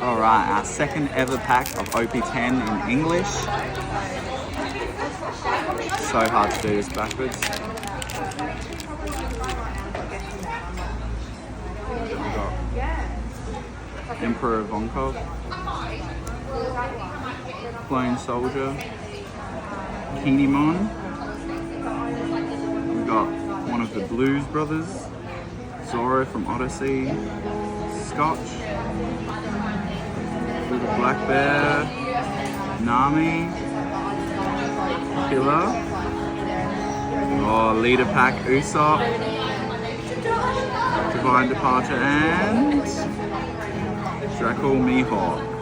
Alright, our second ever pack of OP10 in English. So hard to do this backwards. We got Emperor Vonkov, Clone Soldier, Kinemon. We got one of the Blues Brothers, Zoro from Odyssey, Scotch. We got Black Bear, Nami, Killer. Oh, Leader Pack Usopp, Divine Departure, and Draco Mihawk.